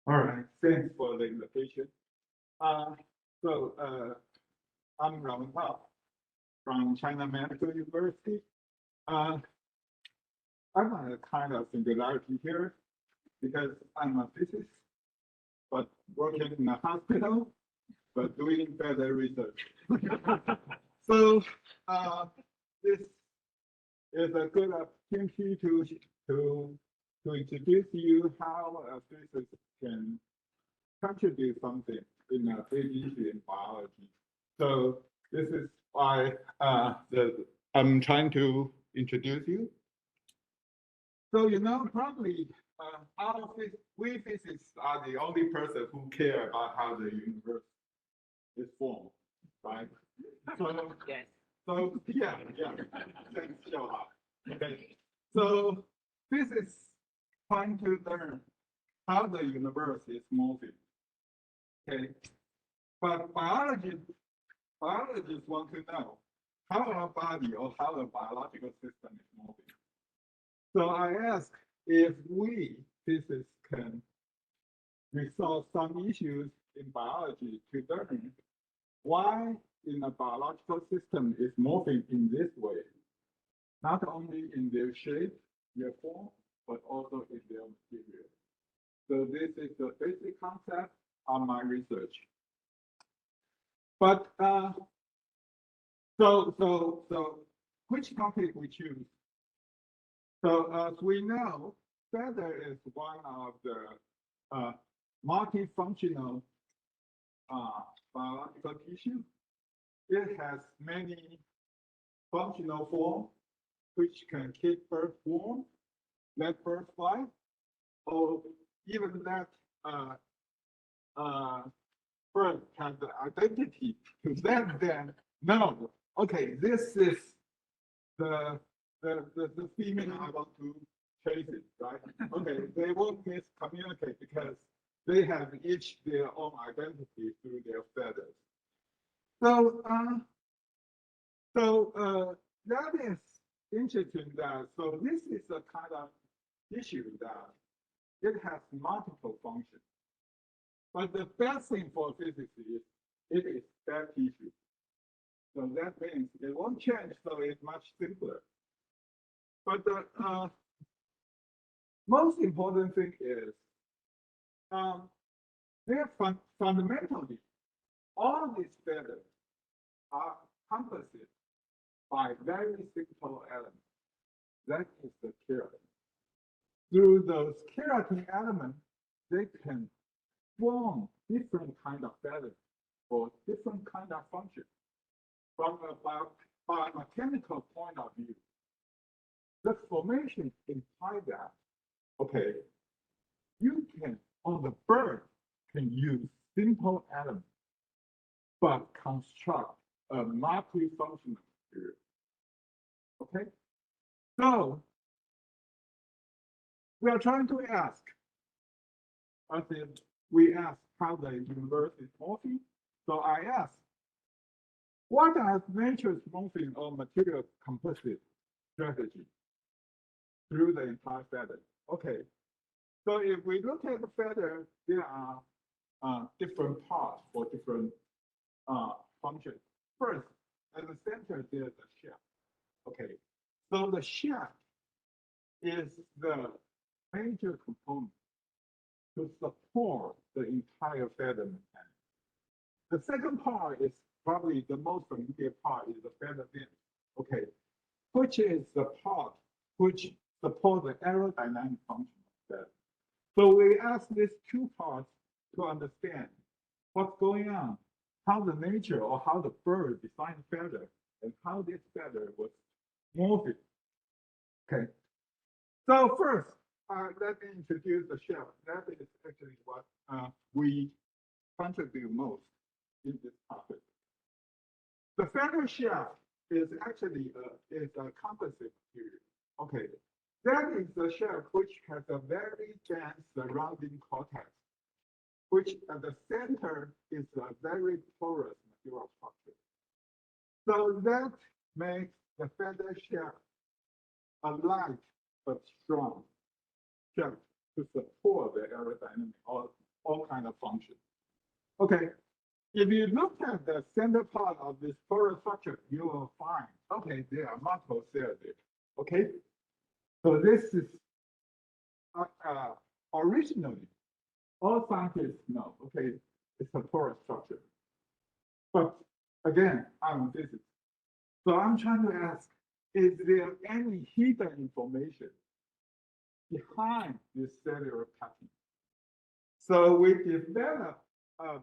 All right, thanks for the invitation. Uh, I'm Wen-Tau from China Medical University. Uh, I'm a kind of singularity here because I'm a physicist, but working in a hospital, but doing better research. So uh, this is a good opportunity to to introduce you how a physicist can contribute something in a big issue in biology. So this is why I'm trying to introduce you. So probably we physicists are the only person who care about how the universe is formed, right? So Yes. yeah. Thanks, Xiaohao. Okay. So physicists trying to learn how the universe is moving. Okay. But biologists want to know how our body or how a biological system is moving. So I ask if we physicists can resolve some issues in biology to learn why in a biological system is moving in this way, not only in their shape, their form, but also in their material. So this is the basic concept of my research. But so which topic we choose? So as we know, feather is one of the multifunctional biological tissue. It has many functional forms which can keep birds warm, let birds fly, or even let uh, birds have the identity to let them know, okay, this is the female I want to chase it, right? Okay, they won't miscommunicate because they have each their own identity through their feathers. So, that is interesting. So this is a kind of issue that it has multiple functions. But the best thing for physics is it is that tissue. So that means it won't change. So it's much simpler. But the most important thing is um, they're fundamentally all these feathers are composite by very simple elements. That is the keratin. Through those keratin elements, they can form different kind of feathers for different kind of functions. From a biomechanical point of view, the formation implies that, okay, you can, or the bird can use simple elements, but construct a multifunctional material. Okay? So we are trying to ask, as if we ask how the universe is morphing. So I ask, what are nature's morphing or material composite strategy through the entire feather? Okay, so if we look at the feather, there are different parts for different functions. First, at the center, there's a shaft. Okay, so the shaft is the major component to support the entire feather mechanics. The second part is probably the most familiar part is the feather fin. Okay, which is the part which supports the aerodynamic function of feather. So we ask these two parts to understand what's going on, how the nature or how the bird designed feather, and how this feather was morphed. Okay, so first, let me introduce the shell. That is actually what we contribute most in this topic. The feather shell is actually is a composite material. Okay, that is the shell which has a very dense surrounding cortex, which at the center is a very porous material structure. So that makes the feather shell a light but strong shell to support the aerodynamic or kind of function. Okay, if you look at the center part of this porous structure, you will find, okay, there are multiple cells there. Okay, so this is originally, all scientists know, okay, it's a porous structure. But again, I'm a physicist. So I'm trying to ask, is there any hidden information behind this cellular pattern? So we developed a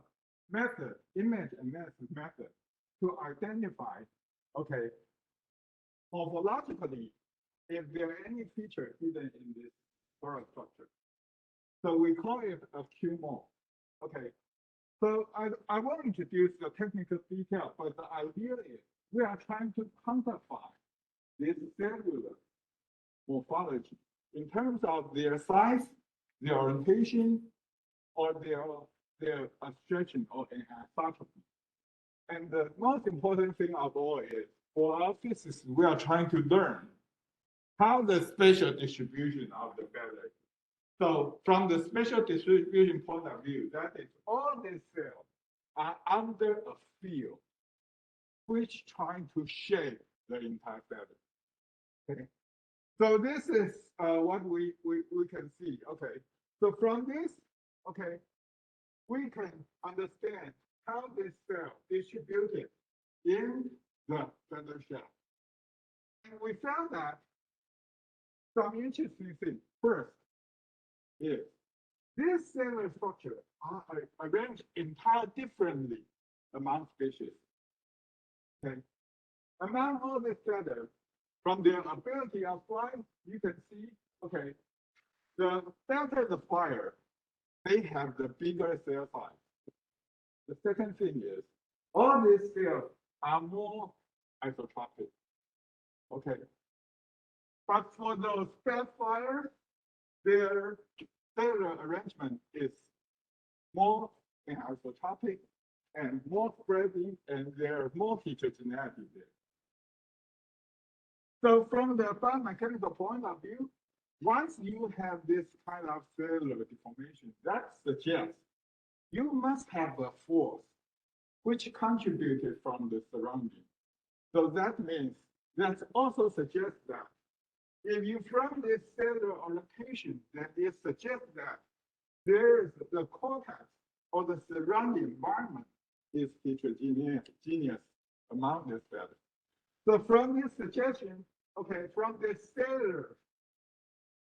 method, image analysis method, to identify, okay, morphologically, if there are any features hidden in this porous structure. So we call it a QMO. Okay. So I won't introduce the technical detail, but the idea is we are trying to quantify this cellular morphology in terms of their size, their orientation, or their stretching or anisotropy. And the most important thing of all is, for our physicists, we are trying to learn how the spatial distribution of the feather. So from the spatial distribution point of view, that is, all these cells are under a field which trying to shape the entire feather. Okay. So this is what we can see. Okay. So from this, okay, we can understand how this cell distributed in the feather shell. And we found that some interesting thing. First is this cellular structure are arranged entirely differently among species. Okay. Among all these feathers, from their ability of flying, you can see, okay, the better the flyer, they have the bigger cell size. The second thing is, all these cells are more isotropic. Okay. But for those fat flyers, their cellular arrangement is more anisotropic and more spreading, and there's more heterogeneity there. So from the biomechanical point of view, once you have this kind of cellular deformation, that suggests you must have a force which contributed from the surrounding. So that means, that also suggests that if you from this cellular orientation, that it suggests that there is the cortex or the surrounding environment is heterogeneous among this feathers. So from this suggestion, okay, from this cellular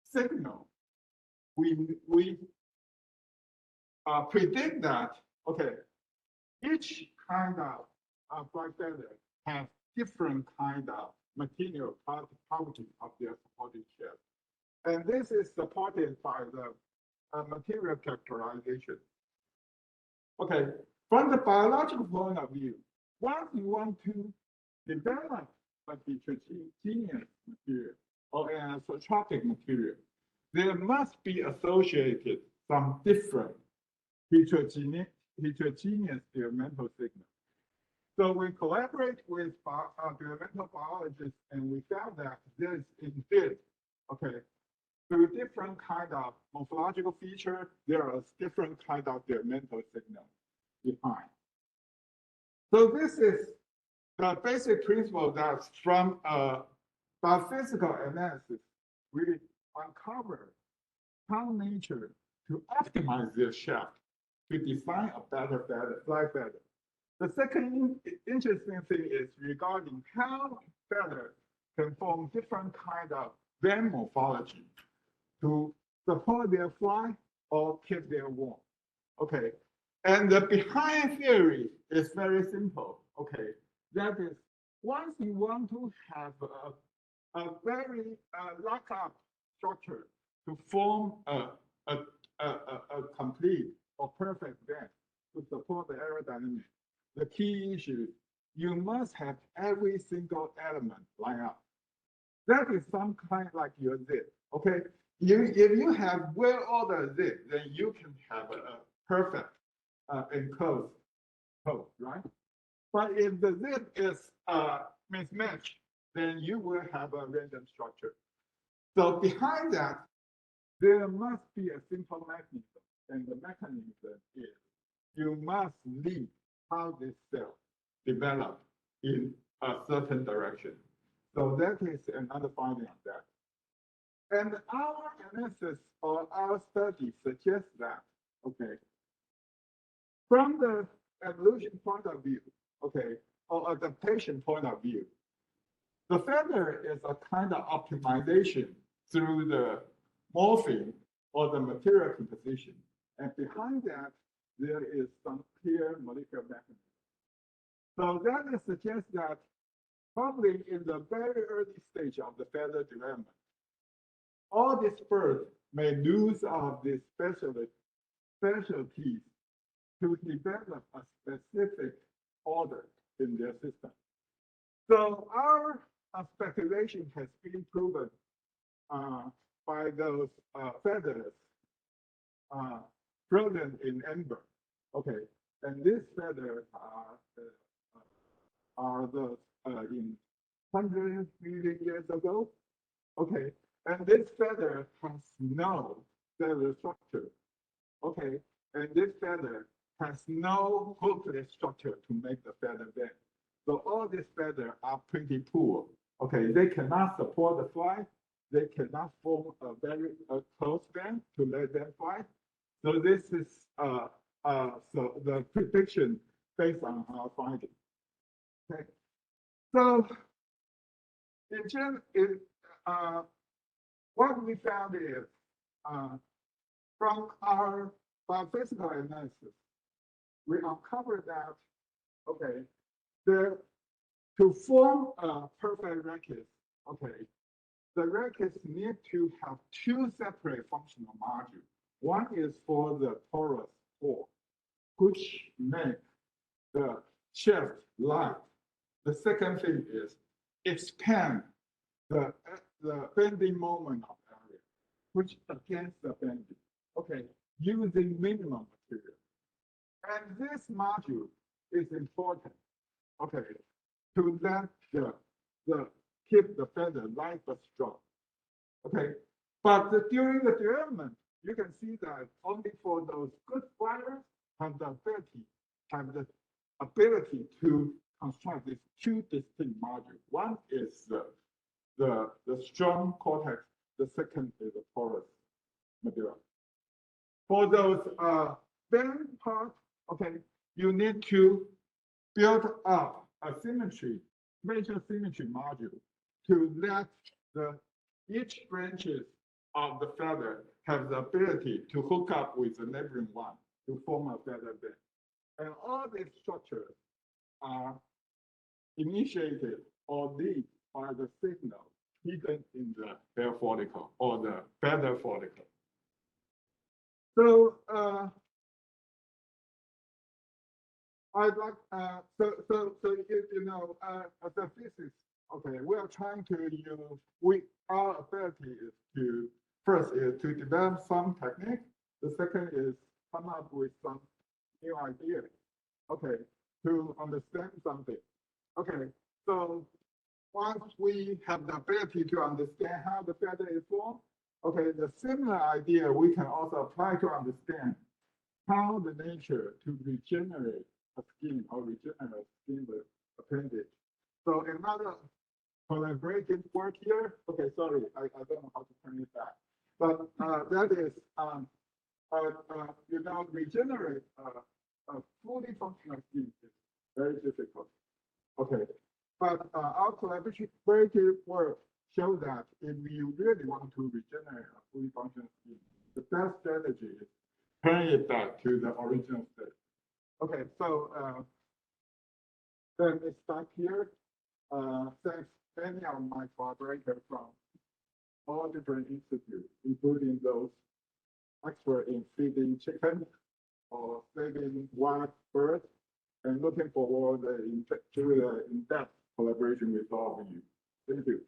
signal, we predict that, okay, each kind of fly feather has different kind of material property of their supporting shell. And this is supported by the material characterization. Okay, from the biological point of view, once you want to develop a heterogeneous material or an isotropic material, there must be associated some different heterogeneous developmental signals. So we collaborate with developmental biologists, and we found that there is indeed, okay, through different kind of morphological feature, there are different kind of developmental signals behind. So this is the basic principle that from biophysical analysis, we uncover how nature to optimize their shaft to design a better feather, fly feather. The second interesting thing is regarding how feathers can form different kind of band morphology to support their flight or keep their warm. Okay, and the behind theory is very simple. Okay, that is, once you want to have a very lock-up structure to form a complete or perfect band to support the aerodynamics, the key issue is you must have every single element line up. That is some kind like your zip. Okay, if you have well-ordered zip, then you can have a perfect enclosed code, right? But if the zip is mismatched, then you will have a random structure. So behind that, there must be a simple mechanism and the mechanism is you must lead how this cell develop in a certain direction. So that is another finding on that. And our analysis or our study suggests that, okay, from the evolution point of view, okay, or adaptation point of view, the feather is a kind of optimization through the morphing or the material composition. And behind that, there is some clear molecular mechanism. So that suggests that probably in the very early stage of the feather development, all these birds may lose out these specialties to develop a specific order in their system. So our speculation has been proven by those feathers frozen in amber. Okay, and these feathers are those in hundreds of million years ago. Okay, and this feather has no cellular structure. Okay, and this feather has no nuclear structure to make the feather bend. So all these feathers are pretty poor. Okay, they cannot support the fly. They cannot form a very close band to let them fly. So this is so the prediction based on our finding. Okay, so in general, what we found is from our biophysical analysis, we uncovered that, okay, to form a perfect racket, okay, the rackets need to have two separate functional modules. One is for the torus core, which make the shaft light. The second thing is expand the bending moment of area, which against the bending. Okay, using minimum material. And this module is important, okay, to let the keep the feather light but strong. Okay, but during the development, you can see that only for those good flyers have the ability to construct these two distinct modules. One is the strong cortex, the second is the porous material. For those bend parts, okay, you need to build up a symmetry, major symmetry module to let each branches of the feather have the ability to hook up with the neighboring one to form a feather bed. And all these structures are initiated or lead by the signal hidden in the hair follicle or the feather follicle. So I'd like you know as a physicist, okay, we are trying to use our ability is to first is to develop some technique. The second is come up with some new ideas, okay, to understand something. Okay, so once we have the ability to understand how the feather is formed, okay, the similar idea we can also apply to understand how the nature to regenerate a skin or regenerate skin with appendage. So another collaborative work here. Okay, sorry, I don't know how to turn it back, but that is you know, regenerate a fully functional skin is very difficult. Okay, but our collaborative work shows that if you really want to regenerate a fully functional skin, the best strategy is turn it back to the original state. Okay, so then it's back here. Thanks many of my collaborators from all different institutes, including those experts in feeding chicken or feeding wild birds, and looking forward to the in-depth collaboration with all of you. Thank you.